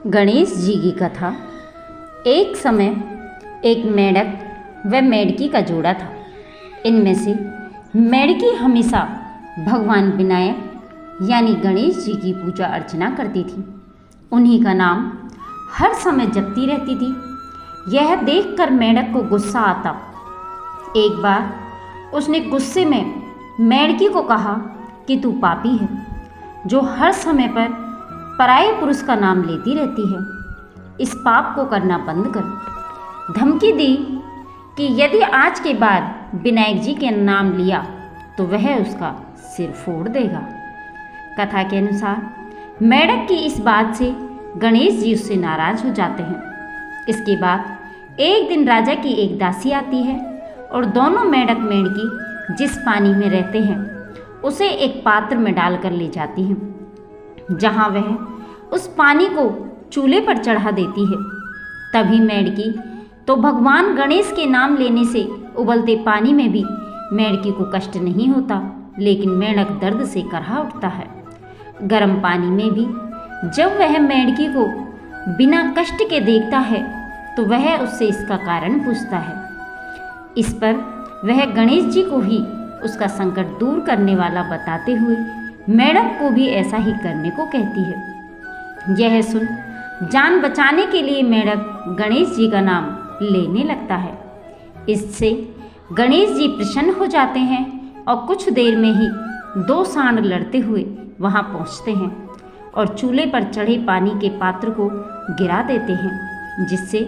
गणेश जी की कथा। एक समय एक मेंढक व मेंढकी का जोड़ा था। इनमें से मेंढकी हमेशा भगवान विनायक यानी गणेश जी की पूजा अर्चना करती थी। उन्हीं का नाम हर समय जपती रहती थी। यह देखकर मेंढक को गुस्सा आता। एक बार उसने गुस्से में मेंढकी को कहा कि तू पापी है, जो हर समय पर पराये पुरुष का नाम लेती रहती है। इस पाप को करना बंद कर। धमकी दी कि यदि आज के बाद विनायक जी के नाम लिया तो वह उसका सिर फोड़ देगा। कथा के अनुसार मेंढक की इस बात से गणेश जी उससे नाराज हो जाते हैं। इसके बाद एक दिन राजा की एक दासी आती है और दोनों मेंढक मेंढकी जिस पानी में रहते हैं उसे एक पात्र में डालकर ले जाती हैं, जहां वह उस पानी को चूल्हे पर चढ़ा देती है। तभी मेंढकी तो भगवान गणेश के नाम लेने से उबलते पानी में भी मेंढकी को कष्ट नहीं होता, लेकिन मेंढक दर्द से करहा उठता है। गर्म पानी में भी जब वह मेंढकी को बिना कष्ट के देखता है तो वह उससे इसका कारण पूछता है। इस पर वह गणेश जी को ही उसका संकट दूर करने वाला बताते हुए मेंढक को भी ऐसा ही करने को कहती है। यह सुन जान बचाने के लिए मेंढक गणेश जी का नाम लेने लगता है। इससे गणेश जी प्रसन्न हो जाते हैं और कुछ देर में ही दो सांड लड़ते हुए वहां पहुंचते हैं और चूल्हे पर चढ़े पानी के पात्र को गिरा देते हैं, जिससे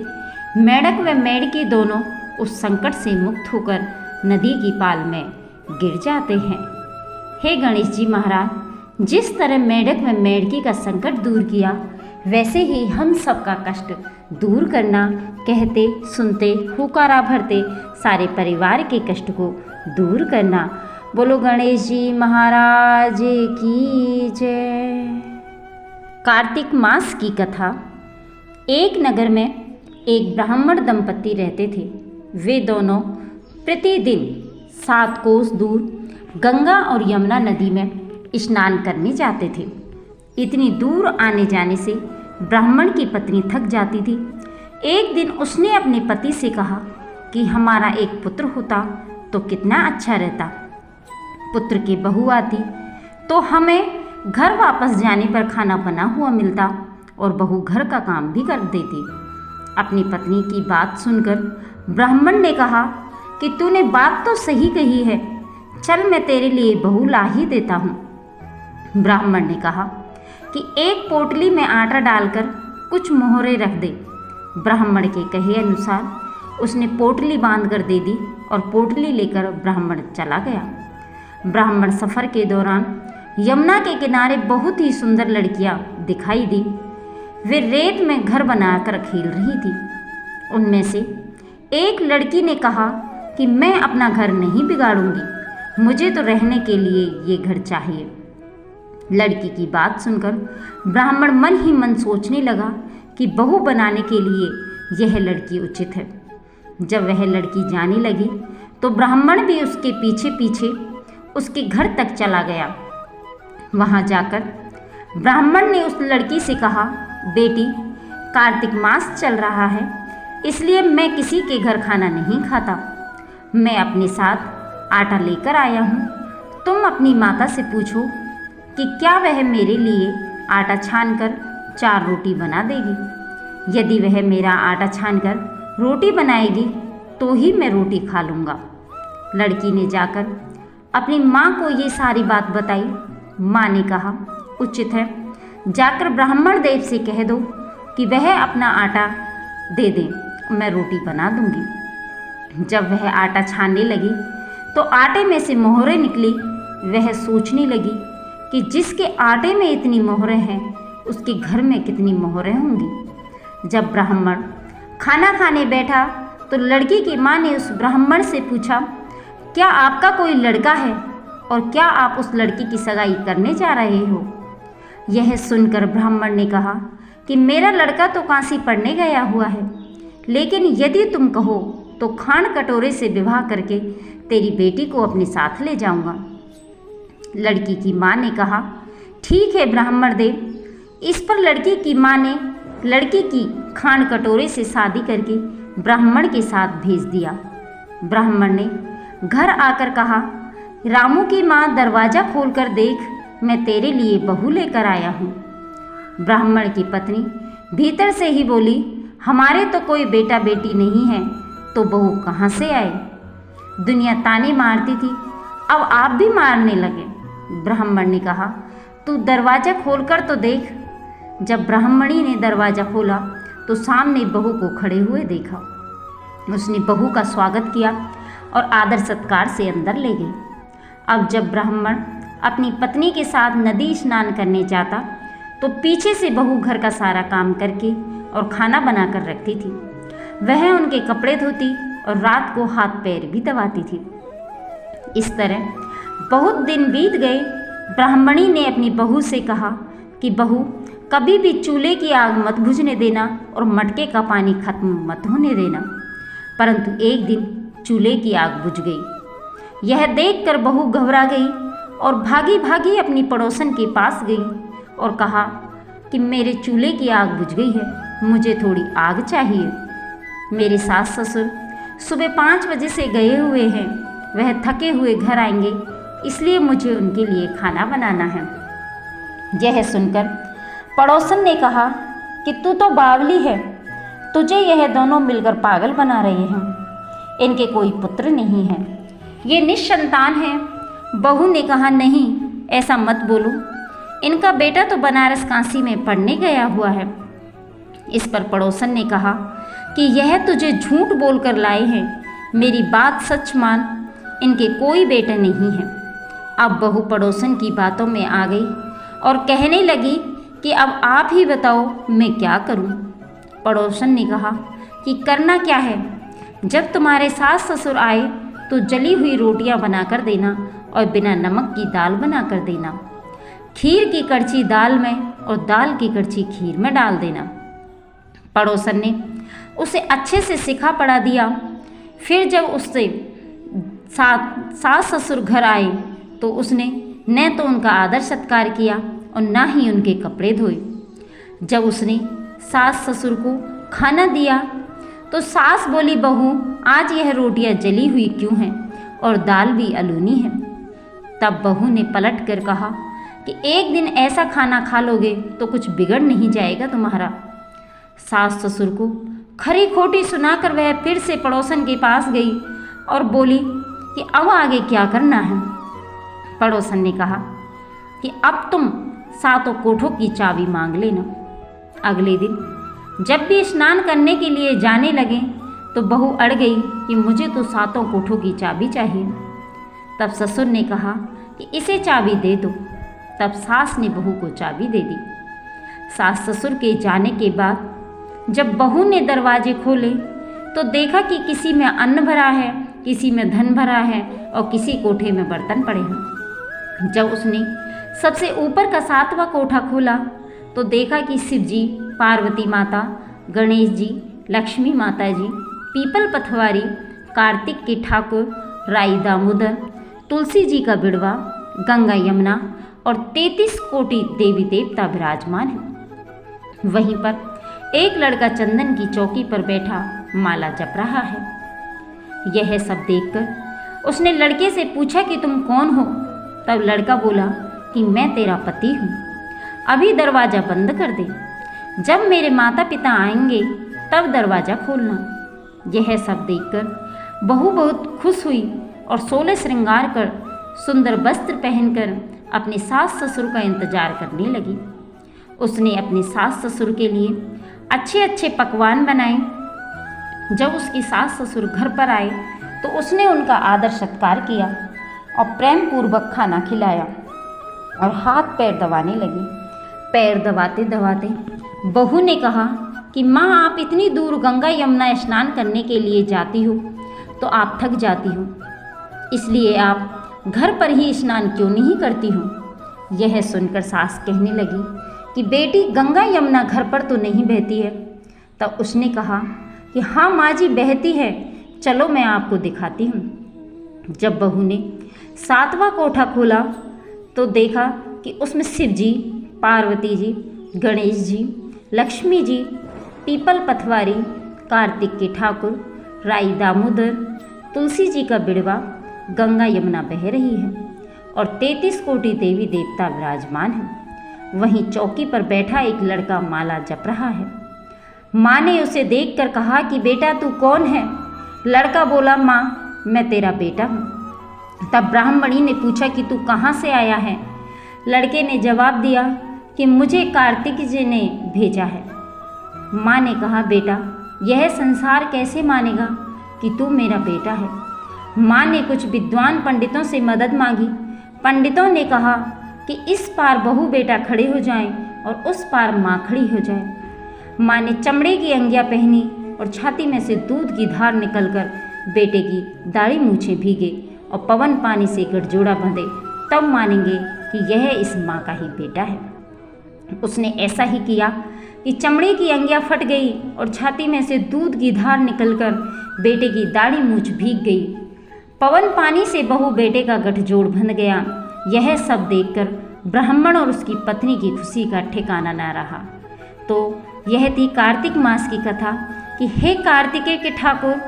मेंढक व मेंढकी दोनों उस संकट से मुक्त होकर नदी की पाल में गिर जाते हैं। हे गणेश जी महाराज, जिस तरह मेंढक व मेंढकी का संकट दूर किया, वैसे ही हम सबका कष्ट दूर करना, कहते सुनते हुकारा भरते सारे परिवार के कष्ट को दूर करना। बोलो गणेश जी महाराज की जय। कार्तिक मास की कथा। एक नगर में एक ब्राह्मण दंपति रहते थे। वे दोनों प्रतिदिन 7 कोस दूर गंगा और यमुना नदी में स्नान करने जाते थे। इतनी दूर आने जाने से ब्राह्मण की पत्नी थक जाती थी। एक दिन उसने अपने पति से कहा कि हमारा एक पुत्र होता तो कितना अच्छा रहता। पुत्र की बहू आती तो हमें घर वापस जाने पर खाना बना हुआ मिलता और बहू घर का काम भी कर देती। अपनी पत्नी की बात सुनकर ब्राह्मण ने कहा कि तूने बात तो सही कही है, चल मैं तेरे लिए बहू ला ही देता हूँ। ब्राह्मण ने कहा कि एक पोटली में आटा डालकर कुछ मोहरे रख दे। ब्राह्मण के कहे अनुसार उसने पोटली बांध कर दे दी और पोटली लेकर ब्राह्मण चला गया। ब्राह्मण सफ़र के दौरान यमुना के किनारे बहुत ही सुंदर लड़कियां दिखाई दी। वे रेत में घर बनाकर खेल रही थी। उनमें से एक लड़की ने कहा कि मैं अपना घर नहीं बिगाड़ूंगी, मुझे तो रहने के लिए ये घर चाहिए। लड़की की बात सुनकर ब्राह्मण मन ही मन सोचने लगा कि बहू बनाने के लिए यह लड़की उचित है। जब वह लड़की जाने लगी तो ब्राह्मण भी उसके पीछे पीछे उसके घर तक चला गया। वहां जाकर ब्राह्मण ने उस लड़की से कहा, बेटी, कार्तिक मास चल रहा है, इसलिए मैं किसी के घर खाना नहीं खाता। मैं अपने साथ आटा लेकर आया हूँ। तुम अपनी माता से पूछो कि क्या वह मेरे लिए आटा छानकर 4 रोटी बना देगी। यदि वह मेरा आटा छानकर रोटी बनाएगी तो ही मैं रोटी खा लूँगा। लड़की ने जाकर अपनी माँ को ये सारी बात बताई। माँ ने कहा, उचित है, जाकर ब्राह्मण देव से कह दो कि वह अपना आटा दे दें, मैं रोटी बना दूँगी। जब वह आटा छानने लगी तो आटे में से मोहरें निकली। वह सोचने लगी कि जिसके आटे में इतनी मोहरें हैं उसके घर में कितनी मोहरें होंगी। जब ब्राह्मण खाना खाने बैठा तो लड़की की माँ ने उस ब्राह्मण से पूछा, क्या आपका कोई लड़का है और क्या आप उस लड़की की सगाई करने जा रहे हो। यह सुनकर ब्राह्मण ने कहा कि मेरा लड़का तो काशी पढ़ने गया हुआ है, लेकिन यदि तुम कहो तो खान कटोरे से विवाह करके तेरी बेटी को अपने साथ ले जाऊंगा। लड़की की माँ ने कहा, ठीक है ब्राह्मण देव। इस पर लड़की की माँ ने लड़की की खांड कटोरे से शादी करके ब्राह्मण के साथ भेज दिया। ब्राह्मण ने घर आकर कहा, रामू की माँ दरवाज़ा खोलकर देख, मैं तेरे लिए बहू लेकर आया हूँ। ब्राह्मण की पत्नी भीतर से ही बोली, हमारे तो कोई बेटा बेटी नहीं है, तो बहू कहाँ से आए? दुनिया ताने मारती थी, अब आप भी मारने लगे। ब्राह्मण ने कहा, तू दरवाज़ा खोलकर तो देख। जब ब्राह्मणी ने दरवाज़ा खोला तो सामने बहू को खड़े हुए देखा। उसने बहू का स्वागत किया और आदर सत्कार से अंदर ले गई। अब जब ब्राह्मण अपनी पत्नी के साथ नदी स्नान करने जाता तो पीछे से बहू घर का सारा काम करके और खाना बनाकर रखती थी। वह उनके कपड़े धोती और रात को हाथ पैर भी दबाती थी। इस तरह बहुत दिन बीत गए। ब्राह्मणी ने अपनी बहू से कहा कि बहू, कभी भी चूल्हे की आग मत बुझने देना और मटके का पानी खत्म मत होने देना। परंतु एक दिन चूल्हे की आग बुझ गई। यह देखकर बहू घबरा गई और भागी भागी अपनी पड़ोसन के पास गई और कहा कि मेरे चूल्हे की आग बुझ गई है, मुझे थोड़ी आग चाहिए। मेरे सास ससुर सुबह 5 बजे से गए हुए हैं, वह थके हुए घर आएंगे, इसलिए मुझे उनके लिए खाना बनाना है। यह सुनकर पड़ोसन ने कहा कि तू तो बावली है, तुझे यह दोनों मिलकर पागल बना रहे हैं। इनके कोई पुत्र नहीं है, ये निस्संतान है। बहू ने कहा, नहीं ऐसा मत बोलो, इनका बेटा तो बनारस काशी में पढ़ने गया हुआ है। इस पर पड़ोसन ने कहा कि यह तुझे झूठ बोलकर लाए हैं, मेरी बात सच मान, इनके कोई बेटा नहीं है। अब बहू पड़ोसन की बातों में आ गई और कहने लगी कि अब आप ही बताओ मैं क्या करूं। पड़ोसन ने कहा कि करना क्या है, जब तुम्हारे सास ससुर आए तो जली हुई रोटियां बनाकर देना और बिना नमक की दाल बनाकर देना। खीर की कड़छी दाल में और दाल की कड़छी खीर में डाल देना। पड़ोसन ने उसे अच्छे से सिखा पढ़ा दिया। फिर जब उससे सास ससुर घर आए तो उसने न तो उनका आदर सत्कार किया और न ही उनके कपड़े धोए। जब उसने सास ससुर को खाना दिया तो सास बोली, बहू आज यह रोटियां जली हुई क्यों हैं और दाल भी अलूनी है। तब बहू ने पलट कर कहा कि एक दिन ऐसा खाना खा लोगे तो कुछ बिगड़ नहीं जाएगा तुम्हारा। सास ससुर को खरी खोटी सुनाकर वह फिर से पड़ोसन के पास गई और बोली कि अब आगे क्या करना है। पड़ोसन ने कहा कि अब तुम 7 कोठों की चाबी मांग लेना। अगले दिन जब भी स्नान करने के लिए जाने लगे तो बहू अड़ गई कि मुझे तो 7 कोठों की चाबी चाहिए। तब ससुर ने कहा कि इसे चाबी दे दो। तब सास ने बहू को चाबी दे दी। सास ससुर के जाने के बाद जब बहू ने दरवाजे खोले तो देखा कि किसी में अन्न भरा है, किसी में धन भरा है और किसी कोठे में बर्तन पड़े हैं। जब उसने सबसे ऊपर का 7वां कोठा खोला तो देखा कि शिव जी, पार्वती माता, गणेश जी, लक्ष्मी माता जी, पीपल पथवारी, कार्तिक के ठाकुर, राई दामोदर, तुलसी जी का बिड़वा, गंगा यमुना और 33 कोटि देवी देवता विराजमान हैं। वहीं पर एक लड़का चंदन की चौकी पर बैठा माला जप रहा है। यह सब देखकर उसने लड़के से पूछा कि तुम कौन हो। तब लड़का बोला कि मैं तेरा पति हूँ, अभी दरवाज़ा बंद कर दे, जब मेरे माता पिता आएंगे तब दरवाज़ा खोलना। यह सब देखकर बहू बहुत खुश हुई और 16 श्रृंगार कर सुंदर वस्त्र पहनकर अपने सास ससुर का इंतजार करने लगी। उसने अपने सास ससुर के लिए अच्छे अच्छे पकवान बनाए। जब उसकी सास ससुर घर पर आए तो उसने उनका आदर सत्कार किया और प्रेम पूर्वक खाना खिलाया और हाथ पैर दबाने लगी। पैर दबाते दबाते बहू ने कहा कि माँ, आप इतनी दूर गंगा यमुना स्नान करने के लिए जाती हो तो आप थक जाती हो, इसलिए आप घर पर ही स्नान क्यों नहीं करती हो। यह सुनकर सास कहने लगी कि बेटी, गंगा यमुना घर पर तो नहीं बहती है। तब उसने कहा कि हाँ माँ जी, बहती है, चलो मैं आपको दिखाती हूँ। जब बहू ने 7वां कोठा खोला तो देखा कि उसमें शिव जी, पार्वती जी, गणेश जी, लक्ष्मी जी, पीपल पथवारी, कार्तिक के ठाकुर, राई दामोदर, तुलसी जी का बिड़वा, गंगा यमुना बह रही है और 33 कोटि देवी देवता विराजमान हैं। वहीं चौकी पर बैठा एक लड़का माला जप रहा है। माँ ने उसे देखकर कहा कि बेटा तू कौन है? लड़का बोला, माँ मैं तेरा बेटा हूँ। तब ब्राह्मणी ने पूछा कि तू कहाँ से आया है? लड़के ने जवाब दिया कि मुझे कार्तिक जी ने भेजा है। माँ ने कहा, बेटा यह संसार कैसे मानेगा कि तू मेरा बेटा है? माँ ने कुछ विद्वान पंडितों से मदद मांगी। पंडितों ने कहा कि इस पार बहू बेटा खड़े हो जाएं और उस पार माँ खड़ी हो जाए। माँ ने चमड़े की अंगिया पहनी और छाती में से दूध की धार निकलकर बेटे की दाढ़ी मूछें भीगे और पवन पानी से गठजोड़ा बंधे, तब मानेंगे कि यह इस माँ का ही बेटा है। उसने ऐसा ही किया कि चमड़े की अंगिया फट गई और छाती में से दूध की धार निकलकर बेटे की दाढ़ी मूछ भीग गई। पवन पानी से बहू बेटे का गठजोड़ बंध गया। यह सब देखकर ब्राह्मण और उसकी पत्नी की खुशी का ठिकाना न रहा। तो यह थी कार्तिक मास की कथा कि हे कार्तिकेय के ठाकुर,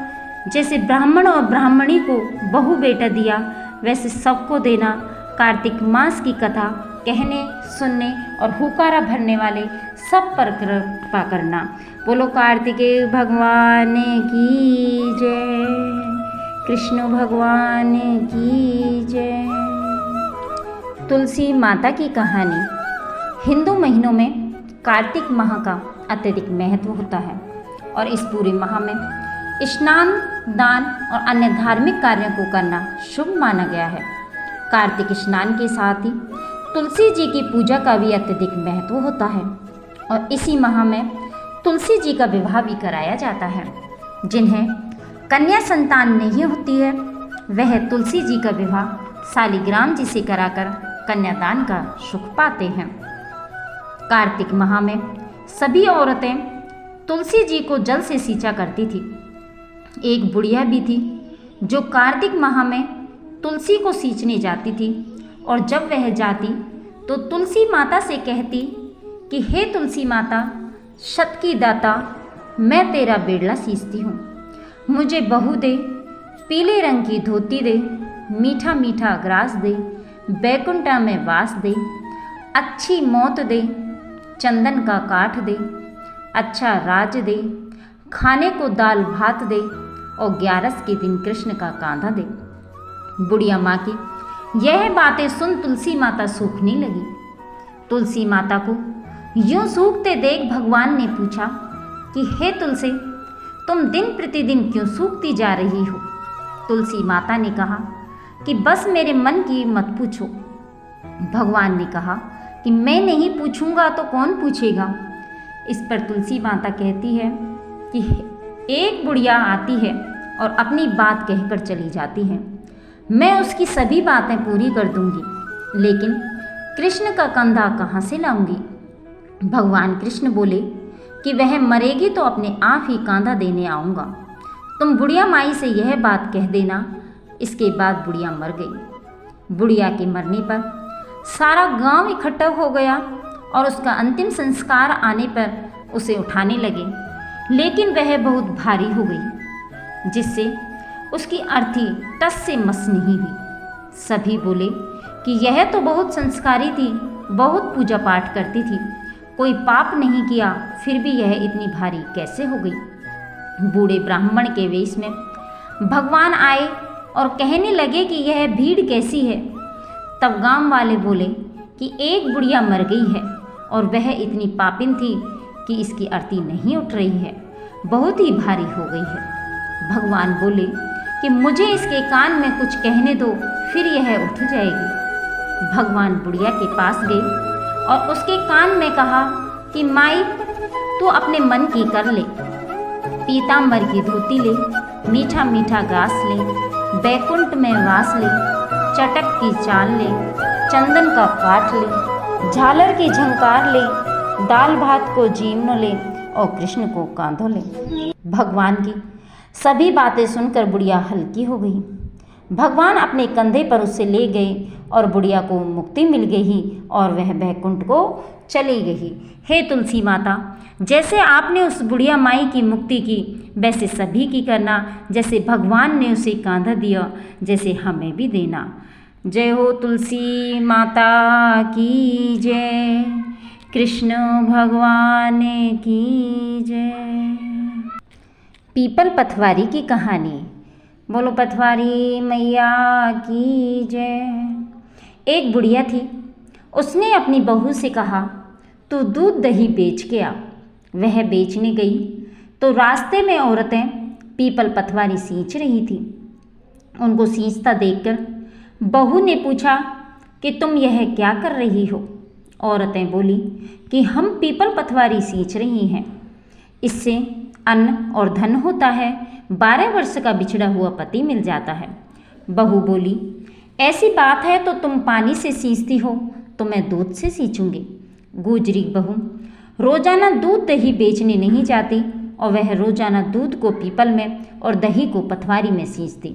जैसे ब्राह्मण और ब्राह्मणी को बहू बेटा दिया वैसे सबको देना। कार्तिक मास की कथा कहने, सुनने और हुकारा भरने वाले सब पर कृपा करना। बोलो कार्तिकेय भगवान की जय, कृष्ण भगवान की जय। तुलसी माता की कहानी। हिंदू महीनों में कार्तिक माह का अत्यधिक महत्व होता है और इस पूरे माह में स्नान, दान और अन्य धार्मिक कार्यों को करना शुभ माना गया है। कार्तिक स्नान के साथ ही तुलसी जी की पूजा का भी अत्यधिक महत्व होता है और इसी माह में तुलसी जी का विवाह भी कराया जाता है। जिन्हें कन्या संतान नहीं होती है वह तुलसी जी का विवाह शालिग्राम जी से कराकर कन्यादान का सुख पाते हैं। कार्तिक माह में सभी औरतें तुलसी जी को जल से सींचा करती थी। एक बुढ़िया भी थी जो कार्तिक माह में तुलसी को सींचने जाती थी और जब वह जाती तो तुलसी माता से कहती कि हे तुलसी माता, शत की दाता, मैं तेरा बेड़ला सींचती हूँ, मुझे बहू दे, पीले रंग की धोती दे, मीठा मीठा ग्रास दे, बैकुंठा में वास दे, अच्छी मौत दे, चंदन का काठ दे, अच्छा राज दे, खाने को दाल भात दे और 11 के दिन कृष्ण का कांधा दे। बुढ़िया माँ की यह बातें सुन तुलसी माता सूखने लगी। तुलसी माता को यूं सूखते देख भगवान ने पूछा कि हे तुलसी, तुम दिन प्रतिदिन क्यों सूखती जा रही हो? तुलसी माता ने कहा कि बस मेरे मन की मत पूछो। भगवान ने कहा कि मैं नहीं पूछूंगा तो कौन पूछेगा? इस पर तुलसी माता कहती है कि एक बुढ़िया आती है और अपनी बात कहकर चली जाती है, मैं उसकी सभी बातें पूरी कर दूंगी, लेकिन कृष्ण का कंधा कहाँ से लाऊंगी? भगवान कृष्ण बोले कि वह मरेगी तो अपने आप ही कांधा देने आऊँगा, तुम बुढ़िया माई से यह बात कह देना। इसके बाद बुढ़िया मर गई। बुढ़िया के मरने पर सारा गांव इकट्ठा हो गया और उसका अंतिम संस्कार आने पर उसे उठाने लगे, लेकिन वह बहुत भारी हो गई जिससे उसकी अर्थी टस से मस नहीं हुई। सभी बोले कि यह तो बहुत संस्कारी थी, बहुत पूजा पाठ करती थी, कोई पाप नहीं किया, फिर भी यह इतनी भारी कैसे हो गई? बूढ़े ब्राह्मण के वेश में भगवान आए और कहने लगे कि यह भीड़ कैसी है? तब गांव वाले बोले कि एक बुढ़िया मर गई है और वह इतनी पापिन थी कि इसकी अर्थी नहीं उठ रही है, बहुत ही भारी हो गई है। भगवान बोले कि मुझे इसके कान में कुछ कहने दो, फिर यह उठ जाएगी। भगवान बुढ़िया के पास गए और उसके कान में कहा कि माई, तू अपने मन की कर ले, पीतांबर की धोती ले, मीठा मीठा घास ले, बैकुंठ में वास ले, चटक की चाल ले, चंदन का काठ ले, झालर की झंकार ले, दाल भात को जीर्ण ले और कृष्ण को कांधो ले। भगवान की सभी बातें सुनकर बुढ़िया हल्की हो गई। भगवान अपने कंधे पर उसे ले गए और बुढ़िया को मुक्ति मिल गई और वह बैकुंठ को चली गई। हे तुलसी माता, जैसे आपने उस बुढ़िया माई की मुक्ति की वैसे सभी की करना, जैसे भगवान ने उसे कांधा दिया जैसे हमें भी देना। जय हो तुलसी माता की जय, कृष्ण भगवान की जय। पीपल पथवारी की कहानी। बोलो पथवारी मैया की जय। एक बुढ़िया थी, उसने अपनी बहू से कहा तू दूध दही बेच के आ। वह बेचने गई तो रास्ते में औरतें पीपल पथवारी सींच रही थी। उनको सींचता देखकर बहू ने पूछा कि तुम यह क्या कर रही हो। औरतें बोली कि हम पीपल पथवारी सींच रही हैं, इससे अन्न और धन होता है, 12 वर्ष का बिछड़ा हुआ पति मिल जाता है। बहू बोली ऐसी बात है तो तुम पानी से सींचती हो तो मैं दूध से सींचूंगी। गुजरी बहू रोजाना दूध दही बेचने नहीं जाती और वह रोजाना दूध को पीपल में और दही को पथवारी में सींचती।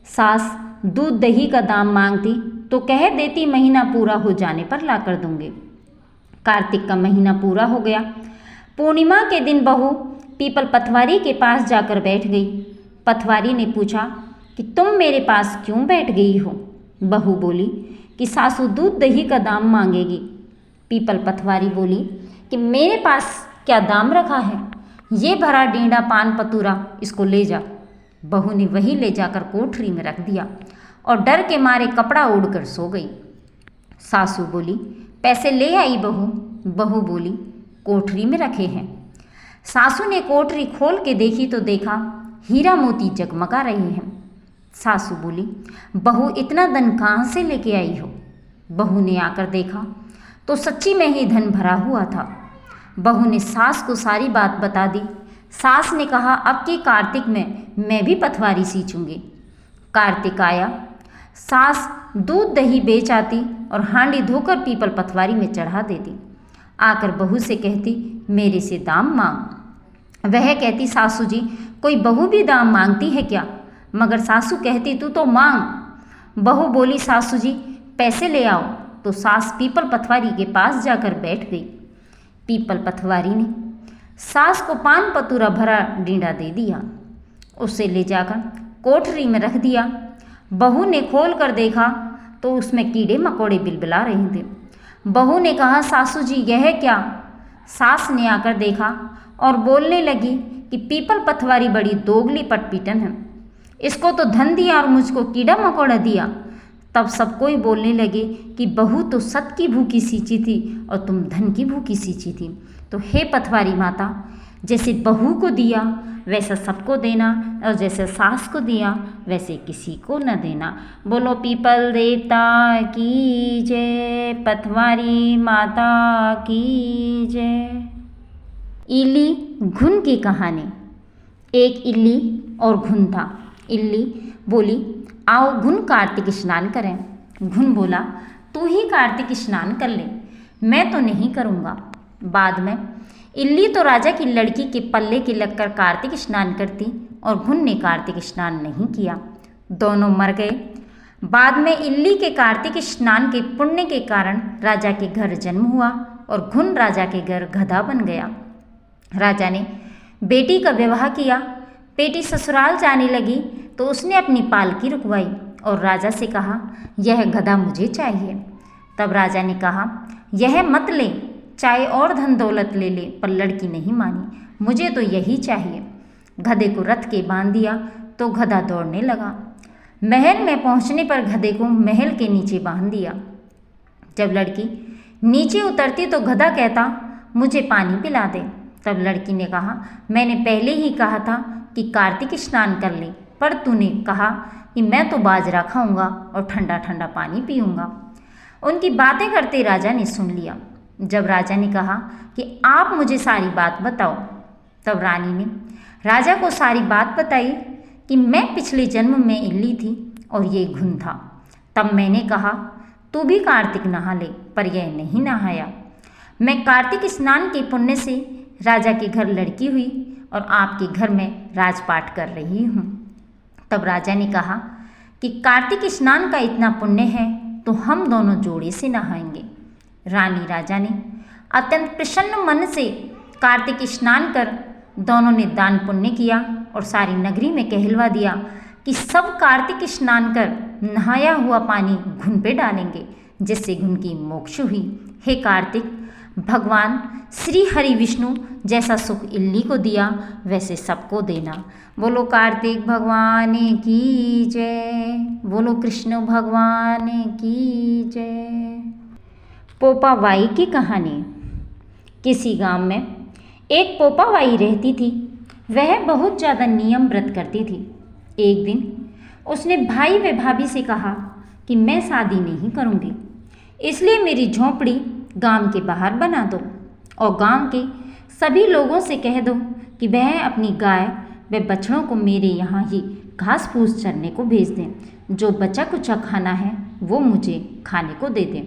सास दूध दही का दाम मांगती तो कह देती महीना पूरा हो जाने पर ला कर दूंगी। कार्तिक का महीना पूरा हो गया। पूर्णिमा के दिन बहू पीपल पथवारी के पास जाकर बैठ गई। पथवारी ने पूछा कि तुम मेरे पास क्यों बैठ गई हो। बहू बोली कि सासू दूध दही का दाम मांगेगी। पीपल पथवारी बोली कि मेरे पास क्या दाम रखा है, ये भरा डींडा पान पतूरा, इसको ले जा। बहू ने वही ले जाकर कोठरी में रख दिया और डर के मारे कपड़ा ओढ़कर सो गई। सासू बोली पैसे ले आई बहू। बहू बोली कोठरी में रखे हैं। सासू ने कोठरी खोल के देखी तो देखा हीरा मोती जगमगा रहे हैं। सासू बोली बहू इतना धन कहाँ से लेके आई हो। बहू ने आकर देखा तो सच्ची में ही धन भरा हुआ था। बहू ने सास को सारी बात बता दी। सास ने कहा अब के कार्तिक में मैं भी पथवारी सींचूंगी। कार्तिक आया, सास दूध दही बेच आती और हांडी धोकर पीपल पथवारी में चढ़ा देती। आकर बहू से कहती मेरे से दाम मांग। वह कहती सासू जी कोई बहू भी दाम मांगती है क्या। मगर सासू कहती तू तो मांग। बहू बोली सासू जी पैसे ले आओ। तो सास पीपल पथवारी के पास जाकर बैठ गई। पीपल पथवारी ने सास को पान पतूरा भरा डींडा दे दिया। उसे ले जाकर कोठरी में रख दिया। बहू ने खोल कर देखा तो उसमें कीड़े मकोड़े बिलबिला रहे थे। बहू ने कहा सासू जी यह क्या। सास ने आकर देखा और बोलने लगी कि पीपल पथवारी बड़ी दोगली पटपीटन है, इसको तो धन दिया और मुझको कीड़ा मकोड़ा दिया। तब सब कोई बोलने लगे कि बहू तो सत की भूखी सींची थी और तुम धन की भूखी सींची थी। तो हे पथवारी माता, जैसे बहू को दिया वैसा सबको देना और जैसे सास को दिया वैसे किसी को न देना। बोलो पीपल देवता की जय, पथवारी माता की जय। इल्ली घुन की कहानी। एक इल्ली और घुन था। इल्ली बोली आओ घुन कार्तिक स्नान करें। घुन बोला तू ही कार्तिक स्नान कर ले, मैं तो नहीं करूँगा। बाद में इल्ली तो राजा की लड़की के पल्ले की लगकर कार्तिक स्नान करती और घुन ने कार्तिक स्नान नहीं किया। दोनों मर गए। बाद में इल्ली के कार्तिक स्नान के पुण्य के कारण राजा के घर जन्म हुआ और घुन राजा के घर गधा बन गया। राजा ने बेटी का विवाह किया। बेटी ससुराल जाने लगी तो उसने अपनी पालकी रुकवाई और राजा से कहा यह गधा मुझे चाहिए। तब राजा ने कहा यह मत ले, चाहे और धन दौलत ले ले, पर लड़की नहीं मानी, मुझे तो यही चाहिए। गधे को रथ के बांध दिया तो गधा दौड़ने लगा। महल में पहुंचने पर गधे को महल के नीचे बांध दिया। जब लड़की नीचे उतरती तो गधा कहता मुझे पानी पिला दे। तब लड़की ने कहा मैंने पहले ही कहा था कि कार्तिक स्नान कर ले, पर तूने कहा कि मैं तो बाजरा खाऊंगा और ठंडा ठंडा पानी पीऊंगा। उनकी बातें करते राजा ने सुन लिया। जब राजा ने कहा कि आप मुझे सारी बात बताओ, तब रानी ने राजा को सारी बात बताई कि मैं पिछले जन्म में इल्ली थी और ये घुन था। तब मैंने कहा तू भी कार्तिक नहा ले, पर यह नहीं नहाया। मैं कार्तिक स्नान के पुण्य से राजा के घर लड़की हुई और आपके घर में राजपाट कर रही हूँ। तब राजा ने कहा कि कार्तिक स्नान का इतना पुण्य है तो हम दोनों जोड़े से नहाएंगे। रानी राजा ने अत्यंत प्रसन्न मन से कार्तिक स्नान कर दोनों ने दान पुण्य किया और सारी नगरी में कहलवा दिया कि सब कार्तिक स्नान कर नहाया हुआ पानी घुन पे डालेंगे, जिससे घुन की मोक्ष हुई। हे कार्तिक, भगवान श्री हरि विष्णु जैसा सुख इल्ली को दिया वैसे सबको देना। बोलो कार्तिक भगवान की जय, बोलो कृष्ण भगवान की जय। पोपाबाई की कहानी। किसी गांव में एक पोपाबाई रहती थी। वह बहुत ज़्यादा नियम व्रत करती थी। एक दिन उसने भाई व भाभी से कहा कि मैं शादी नहीं करूँगी, इसलिए मेरी झोंपड़ी गांव के बाहर बना दो और गांव के सभी लोगों से कह दो कि वह अपनी गाय व बछड़ों को मेरे यहाँ ही घास फूस चरने को भेज दें। जो बचा कुचा खाना है वो मुझे खाने को दे दें।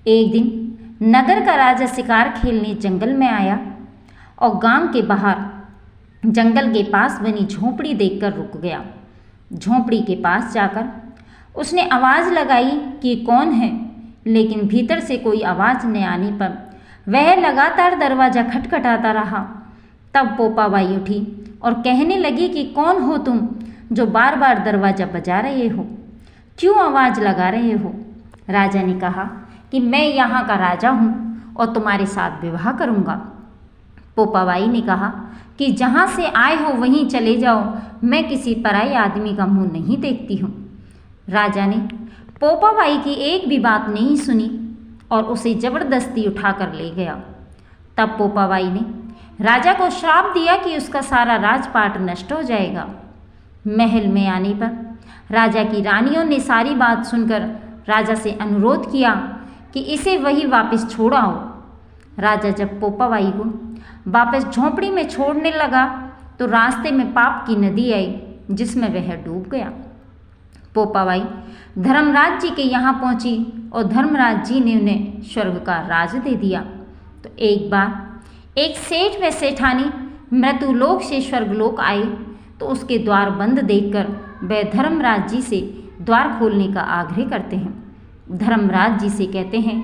एक दिन नगर का राजा शिकार खेलने जंगल में आया और गांव के बाहर जंगल के पास बनी झोंपड़ी देखकर रुक गया। झोंपड़ी के पास जाकर उसने आवाज़ लगाई कि कौन है, लेकिन भीतर से कोई आवाज़ न आने पर वह लगातार दरवाज़ा खटखटाता रहा। तब पोपाबाई उठी और कहने लगी कि कौन हो तुम जो बार बार दरवाज़ा बजा रहे हो, क्यों आवाज़ लगा रहे हो। राजा ने कहा कि मैं यहाँ का राजा हूँ और तुम्हारे साथ विवाह करूँगा। पोपाबाई ने कहा कि जहाँ से आए हो वहीं चले जाओ, मैं किसी पराये आदमी का मुँह नहीं देखती हूँ। राजा ने पोपाबाई की एक भी बात नहीं सुनी और उसे ज़बरदस्ती उठाकर ले गया। तब पोपाबाई ने राजा को श्राप दिया कि उसका सारा राजपाट नष्ट हो जाएगा। महल में आने पर राजा की रानियों ने सारी बात सुनकर राजा से अनुरोध किया कि इसे वही वापस छोड़ आओ। राजा जब पोपाबाई को वापस झोंपड़ी में छोड़ने लगा तो रास्ते में पाप की नदी आई, जिसमें वह डूब गया। पोपाबाई धर्मराज जी के यहाँ पहुँची और धर्मराज जी ने उन्हें स्वर्ग का राज दे दिया। तो एक बार एक सेठ व सेठानी मृत्युलोक से स्वर्गलोक आए तो उसके द्वार बंद देखकर वह धर्मराज जी से द्वार खोलने का आग्रह करते हैं। धर्मराज जी से कहते हैं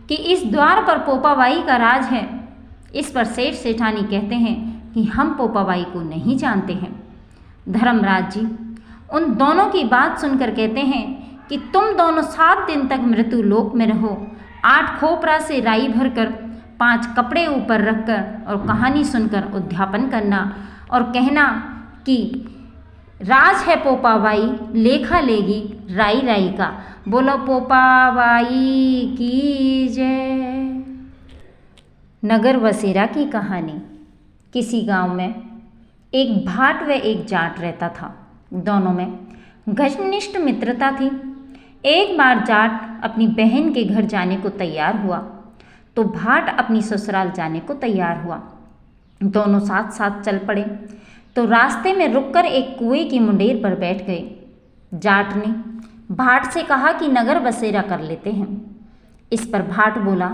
कि इस द्वार पर पोपाबाई का राज है। इस पर सेठ सेठानी कहते हैं कि हम पोपाबाई को नहीं जानते हैं। धर्मराज जी उन दोनों की बात सुनकर कहते हैं कि तुम दोनों 7 दिन तक मृत्युलोक में रहो। 8 खोपरा से राई भरकर 5 कपड़े ऊपर रखकर और कहानी सुनकर उद्यापन करना और कहना कि राज है पोपाबाई, लेखा लेगी राई राई का। बोलो पोपाबाई की जय। नगर बसेरा की कहानी। किसी गांव में एक भाट व एक जाट रहता था। दोनों में घनिष्ठ मित्रता थी। एक बार जाट अपनी बहन के घर जाने को तैयार हुआ तो भाट अपनी ससुराल जाने को तैयार हुआ। दोनों साथ साथ चल पड़े तो रास्ते में रुककर एक कुएं की मुंडेर पर बैठ गए। जाट ने भाट से कहा कि नगर बसेरा कर लेते हैं। इस पर भाट बोला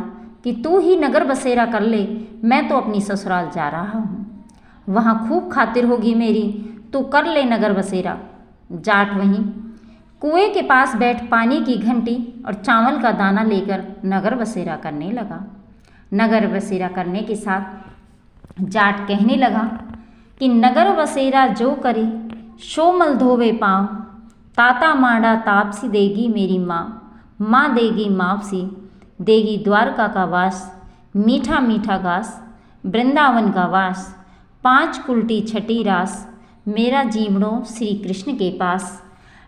कि तू ही नगर बसेरा कर ले, मैं तो अपनी ससुराल जा रहा हूँ, वहाँ खूब खातिर होगी मेरी, तू कर ले नगर बसेरा। जाट वहीं कुएं के पास बैठ पानी की घंटी और चावल का दाना लेकर नगर बसेरा करने लगा। नगर बसेरा करने के साथ जाट कहने लगा कि नगर बसेरा जो करे सो मल धोवे पाँव, ताता माड़ा तापसी देगी मेरी माँ देगी मापसी, देगी द्वारका का वास, मीठा मीठा घास, वृंदावन का वास, 5 कुल्टी छठी रास, मेरा जीवड़ो श्री कृष्ण के पास,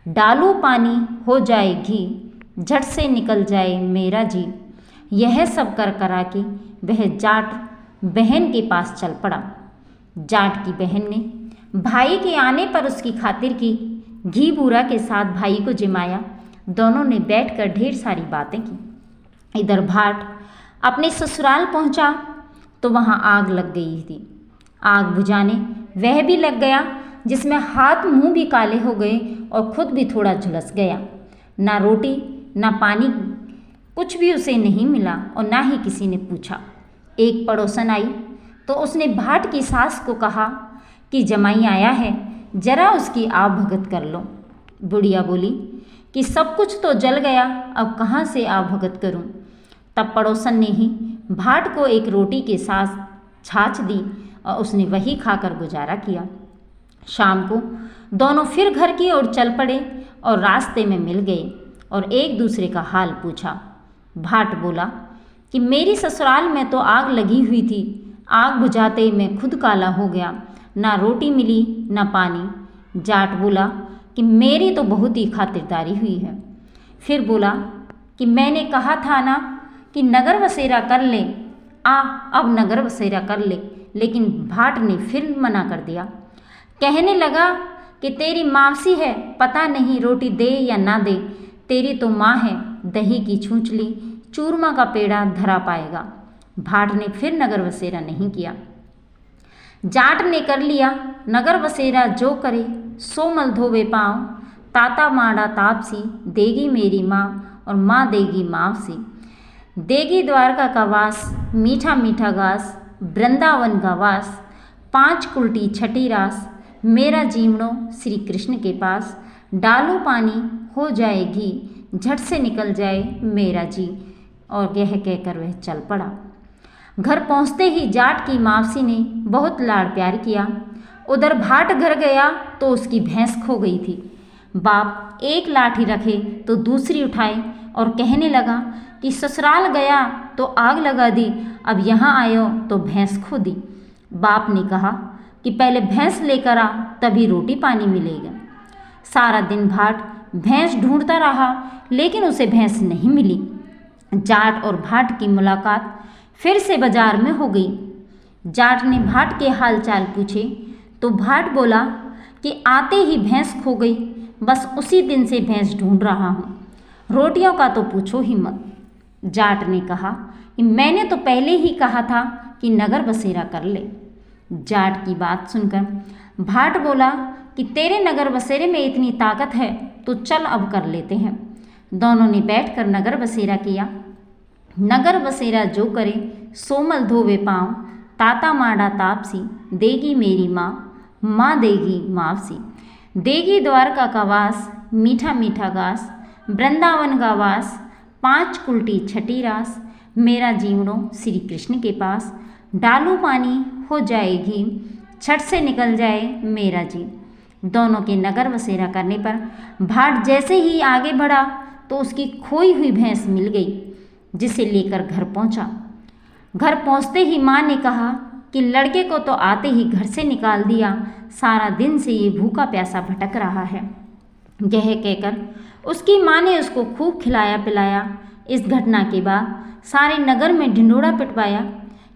डालू पानी हो जाए घी, झट से निकल जाए मेरा जी। यह सब कर करा के वह जाट बहन के पास चल पड़ा। जाट की बहन ने भाई के आने पर उसकी खातिर की, घी बूरा के साथ भाई को जिमाया। दोनों ने बैठकर ढेर सारी बातें की। इधर भाट अपने ससुराल पहुंचा तो वहां आग लग गई थी। आग बुझाने वह भी लग गया, जिसमें हाथ मुंह भी काले हो गए और खुद भी थोड़ा झुलस गया। ना रोटी ना पानी, कुछ भी उसे नहीं मिला और ना ही किसी ने पूछा। एक पड़ोसन आई तो उसने भाट की सास को कहा कि जमाई आया है, जरा उसकी आव भगत कर लो। बुढ़िया बोली कि सब कुछ तो जल गया, अब कहाँ से आवभगत करूं। तब पड़ोसन ने ही भाट को एक रोटी के साथ छाछ दी और उसने वही खाकर गुजारा किया। शाम को दोनों फिर घर की ओर चल पड़े और रास्ते में मिल गए और एक दूसरे का हाल पूछा। भाट बोला कि मेरी ससुराल में तो आग लगी हुई थी, आग बुझाते मैं खुद काला हो गया, ना रोटी मिली ना पानी। जाट बोला कि मेरी तो बहुत ही खातिरदारी हुई है। फिर बोला कि मैंने कहा था ना कि नगर बसेरा कर ले, अब नगर बसेरा कर ले, लेकिन भाट ने फिर मना कर दिया। कहने लगा कि तेरी मावसी है, पता नहीं रोटी दे या ना दे, तेरी तो माँ है, दही की छूंचली चूरमा का पेड़ा धरा पाएगा। भाट ने फिर नगर बसेरा नहीं किया। जाट ने कर लिया नगर बसेरा, जो करे सो मल धोवे पाँव, ताता माड़ा तापसी देगी मेरी माँ और माँ देगी मावसी। देगी द्वारका का वास, मीठा मीठा घास, वृंदावन का वास, 5 कुल्टी छठी रास, मेरा जीवड़ो श्री कृष्ण के पास। डालो पानी हो जाए घी, झट से निकल जाए मेरा जी। और यह कहकर वह चल पड़ा। घर पहुँचते ही जाट की मावसी ने बहुत लाड़ प्यार किया। उधर भाट घर गया तो उसकी भैंस खो गई थी। बाप एक लाठी रखे तो दूसरी उठाए और कहने लगा कि ससुराल गया तो आग लगा दी, अब यहाँ आयो तो भैंस खो दी। बाप ने कहा कि पहले भैंस लेकर आ, तभी रोटी पानी मिलेगा। सारा दिन भाट भैंस ढूंढता रहा, लेकिन उसे भैंस नहीं मिली। जाट और भाट की मुलाकात फिर से बाजार में हो गई। जाट ने भाट के हालचाल पूछे तो भाट बोला कि आते ही भैंस खो गई, बस उसी दिन से भैंस ढूंढ रहा हूँ, रोटियों का तो पूछो ही मत। जाट ने कहा कि मैंने तो पहले ही कहा था कि नगर बसेरा कर ले। जाट की बात सुनकर भाट बोला कि तेरे नगर बसेरे में इतनी ताकत है तो चल अब कर लेते हैं। दोनों ने बैठकर नगर बसेरा किया। नगर बसेरा जो करे सोमल धोवे पाँव, ताता माड़ा तापसी देगी मेरी माँ, माँ देगी मावसी। देगी द्वारका का वास, मीठा मीठा घास, वृंदावन का वास, 5 कुल्टी छठी रास, मेरा जीवड़ो श्री कृष्ण के पास। डालू पानी हो जाए घी, छट से निकल जाए मेरा जी। दोनों के नगर बसेरा करने पर भाट जैसे ही आगे बढ़ा तो उसकी खोई हुई भैंस मिल गई, जिसे लेकर घर पहुंचा। घर पहुंचते ही माँ ने कहा कि लड़के को तो आते ही घर से निकाल दिया, सारा दिन से ये भूखा प्यासा भटक रहा है। यह कहकर उसकी माँ ने उसको खूब खिलाया पिलाया। इस घटना के बाद सारे नगर में ढिंढोरा पिटवाया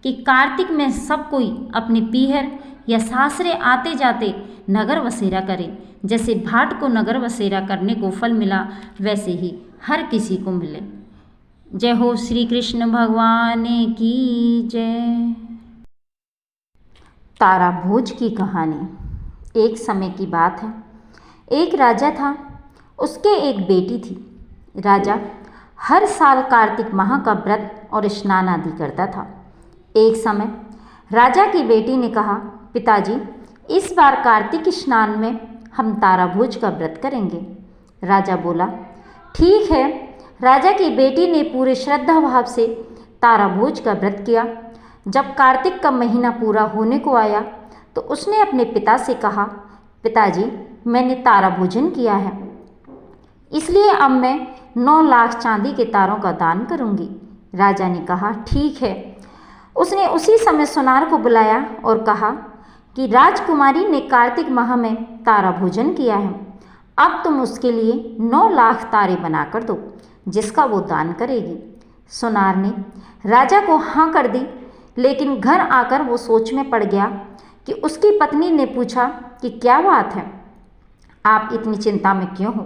कि कार्तिक में सब कोई अपने पीहर या सासरे आते जाते नगर बसेरा करे। जैसे भाट को नगर बसेरा करने को फल मिला, वैसे ही हर किसी को मिले। जय हो श्री कृष्ण भगवान की जय। तारा भोज की कहानी। एक समय की बात है, एक राजा था, उसके एक बेटी थी। राजा हर साल कार्तिक माह का व्रत और स्नान आदि करता था। एक समय राजा की बेटी ने कहा, पिताजी इस बार कार्तिक स्नान में हम तारा भोज का व्रत करेंगे। राजा बोला, ठीक है। राजा की बेटी ने पूरे श्रद्धा भाव से तारा भोज का व्रत किया। जब कार्तिक का महीना पूरा होने को आया तो उसने अपने पिता से कहा, पिताजी मैंने तारा भोजन किया है, इसलिए अब मैं 9 लाख चांदी के तारों का दान करूंगी। राजा ने कहा, ठीक है। उसने उसी समय सोनार को बुलाया और कहा कि राजकुमारी ने कार्तिक माह में तारा भोजन किया है, अब तुम उसके लिए 9 लाख तारे बनाकर दो, जिसका वो दान करेगी। सोनार ने राजा को हाँ कर दी, लेकिन घर आकर वो सोच में पड़ गया कि उसकी पत्नी ने पूछा कि क्या बात है, आप इतनी चिंता में क्यों हो।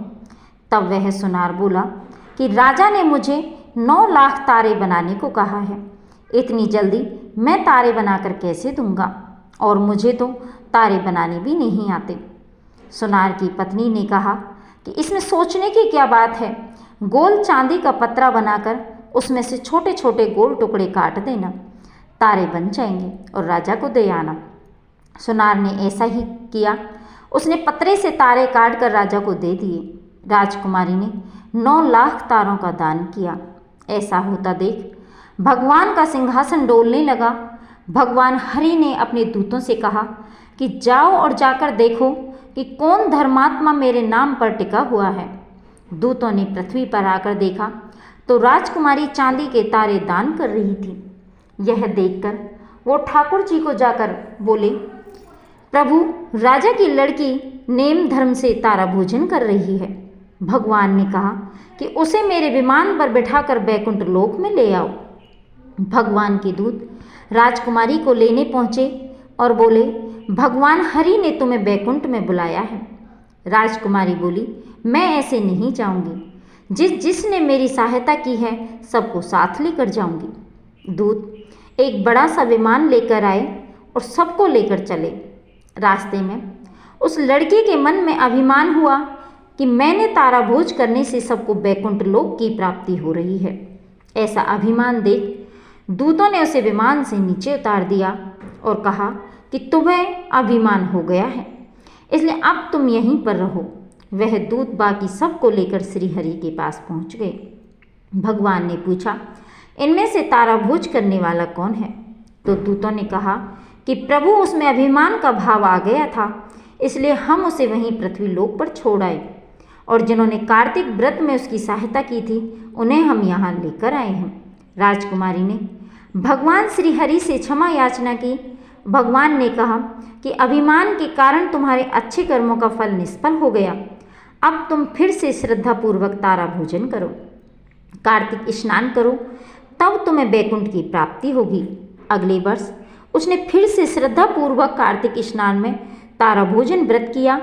तब वह सोनार बोला कि राजा ने मुझे 9 लाख तारे बनाने को कहा है, इतनी जल्दी मैं तारे बनाकर कैसे दूंगा, और मुझे तो तारे बनाने भी नहीं आते। सोनार की पत्नी ने कहा कि इसमें सोचने की क्या बात है, गोल चांदी का पतरा बनाकर उसमें से छोटे छोटे गोल टुकड़े काट देना, तारे बन जाएंगे और राजा को दे आना। सोनार ने ऐसा ही किया। उसने पतरे से तारे काट कर राजा को दे दिए। राजकुमारी ने 9 लाख तारों का दान किया। ऐसा होता देख भगवान का सिंहासन डोलने लगा। भगवान हरि ने अपने दूतों से कहा कि जाओ और जाकर देखो कि कौन धर्मात्मा मेरे नाम पर टिका हुआ है। दूतों ने पृथ्वी पर आकर देखा तो राजकुमारी चांदी के तारे दान कर रही थी। यह देखकर वो ठाकुर जी को जाकर बोले, प्रभु, राजा की लड़की नेम धर्म से तारा भोजन कर रही है। भगवान ने कहा कि उसे मेरे विमान पर बिठाकर बैकुंठ लोक में ले आओ। भगवान के दूत राजकुमारी को लेने पहुँचे और बोले, भगवान हरि ने तुम्हें बैकुंठ में बुलाया है। राजकुमारी बोली, मैं ऐसे नहीं जाऊंगी। जिसने मेरी सहायता की है सबको साथ लेकर जाऊंगी। दूत एक बड़ा सा विमान लेकर आए और सबको लेकर चले। रास्ते में उस लड़की के मन में अभिमान हुआ कि मैंने तारा भोज करने से सबको बैकुंठ लोक की प्राप्ति हो रही है। ऐसा अभिमान देख दूतों ने उसे विमान से नीचे उतार दिया और कहा कि तुम्हें अभिमान हो गया है, इसलिए अब तुम यहीं पर रहो। वह दूत बाकी सबको लेकर श्री हरि के पास पहुंच गए। भगवान ने पूछा, इनमें से तारा भोज करने वाला कौन है? तो दूतों ने कहा कि प्रभु, उसमें अभिमान का भाव आ गया था, इसलिए हम उसे वहीं पृथ्वी लोक पर छोड़ आए, और जिन्होंने कार्तिक व्रत में उसकी सहायता की थी उन्हें हम यहाँ लेकर आए हैं। राजकुमारी ने भगवान श्री हरि से क्षमा याचना की। भगवान ने कहा कि अभिमान के कारण तुम्हारे अच्छे कर्मों का फल निष्फल हो गया। अब तुम फिर से श्रद्धापूर्वक तारा भोजन करो, कार्तिक स्नान करो, तब तुम्हें बैकुंठ की प्राप्ति होगी। अगले वर्ष उसने फिर से श्रद्धापूर्वक कार्तिक स्नान में तारा भोजन व्रत किया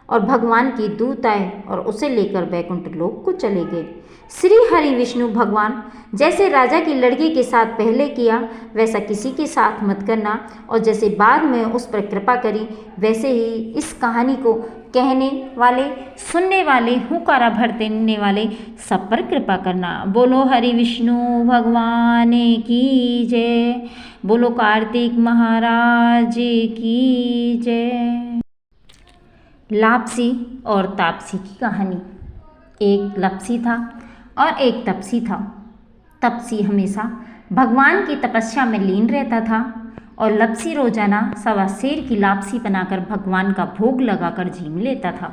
और भगवान की दूत आए और उसे लेकर बैकुंठ लोक को चले गए। श्री हरि विष्णु भगवान जैसे राजा की लड़की के साथ पहले किया वैसा किसी के साथ मत करना, और जैसे बाद में उस पर कृपा करी वैसे ही इस कहानी को कहने वाले, सुनने वाले, हुकारा भर देने वाले सब पर कृपा करना। बोलो हरि विष्णु भगवान की जय। बोलो कार्तिक महाराज की जय। लापसी और तापसी की कहानी। एक लपसी था और एक तपसी था। तपसी हमेशा भगवान की तपस्या में लीन रहता था और लपसी रोजाना सवा सेर की लापसी बनाकर भगवान का भोग लगाकर झीम लेता था।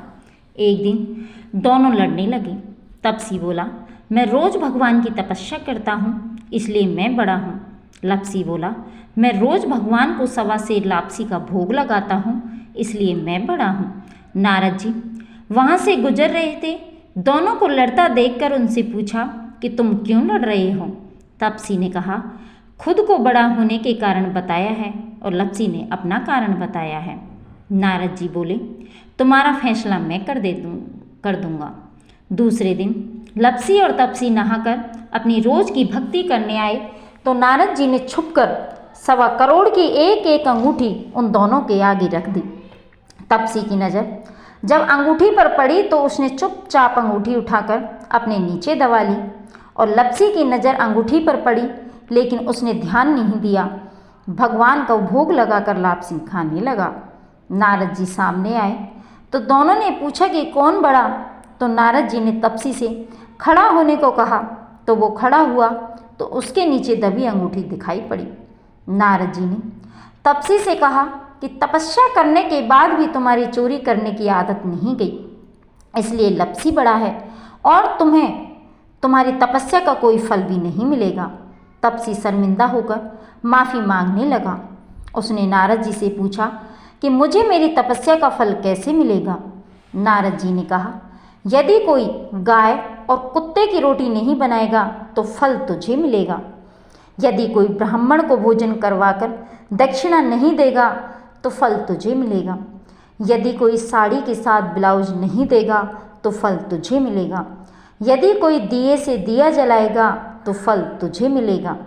एक दिन दोनों लड़ने लगे। तपसी बोला, मैं रोज भगवान की तपस्या करता हूँ इसलिए मैं बड़ा हूँ। लपसी बोला, मैं रोज भगवान को सवा सेर लापसी का भोग लगाता हूँ इसलिए मैं बड़ा हूँ। नारद जी वहाँ से गुजर रहे थे। दोनों को लड़ता देखकर उनसे पूछा कि तुम क्यों लड़ रहे हो? तपसी ने कहा, खुद को बड़ा होने के कारण बताया है और लपसी ने अपना कारण बताया है। नारद जी बोले, तुम्हारा फैसला मैं कर दूंगा। दूसरे दिन लपसी और तपसी नहाकर अपनी रोज की भक्ति करने आए तो नारद जी ने छुपकर 1.25 करोड़ की एक एक अंगूठी उन दोनों के आगे रख दी। तपसी की नज़र जब अंगूठी पर पड़ी तो उसने चुपचाप अंगूठी उठाकर अपने नीचे दबा ली, और लपसी की नज़र अंगूठी पर पड़ी लेकिन उसने ध्यान नहीं दिया। भगवान का भोग लगाकर लापसी खाने लगा। नारद जी सामने आए तो दोनों ने पूछा कि कौन बड़ा? तो नारद जी ने तपसी से खड़ा होने को कहा तो वो खड़ा हुआ तो उसके नीचे दबी अंगूठी दिखाई पड़ी। नारद जी ने तपसी से कहा कि तपस्या करने के बाद भी तुम्हारी चोरी करने की आदत नहीं गई, इसलिए लपसी बड़ा है और तुम्हें तुम्हारी तपस्या का कोई फल भी नहीं मिलेगा। तपसी शर्मिंदा होकर माफ़ी मांगने लगा। उसने नारद जी से पूछा कि मुझे मेरी तपस्या का फल कैसे मिलेगा? नारद जी ने कहा, यदि कोई गाय और कुत्ते की रोटी नहीं बनाएगा तो फल तुझे मिलेगा। यदि कोई ब्राह्मण को भोजन करवाकर दक्षिणा नहीं देगा तो फल तुझे मिलेगा। यदि कोई साड़ी के साथ ब्लाउज नहीं देगा तो फल तुझे मिलेगा। यदि कोई दिए से दिया जलाएगा तो फल तुझे मिलेगा।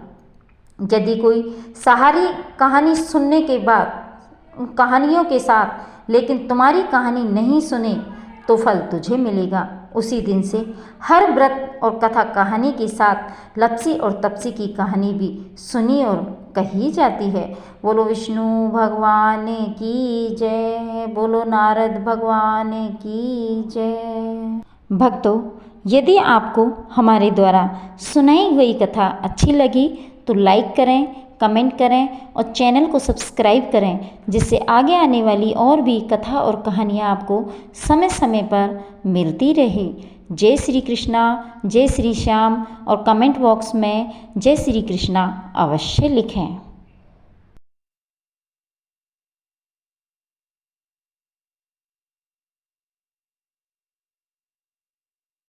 यदि कोई सहारी कहानी सुनने के बाद कहानियों के साथ लेकिन तुम्हारी कहानी नहीं सुने तो फल तुझे मिलेगा। उसी दिन से हर व्रत और कथा कहानी के साथ लपसी और तपसी की कहानी भी सुनी और कही जाती है। बोलो विष्णु भगवान की जय। बोलो नारद भगवान की जय। भक्तों, यदि आपको हमारे द्वारा सुनाई गई कथा अच्छी लगी तो लाइक करें, कमेंट करें और चैनल को सब्सक्राइब करें, जिससे आगे आने वाली और भी कथा और कहानियाँ आपको समय समय पर मिलती रहे। जय श्री कृष्णा, जय श्री श्याम और कमेंट बॉक्स में जय श्री कृष्णा अवश्य लिखें।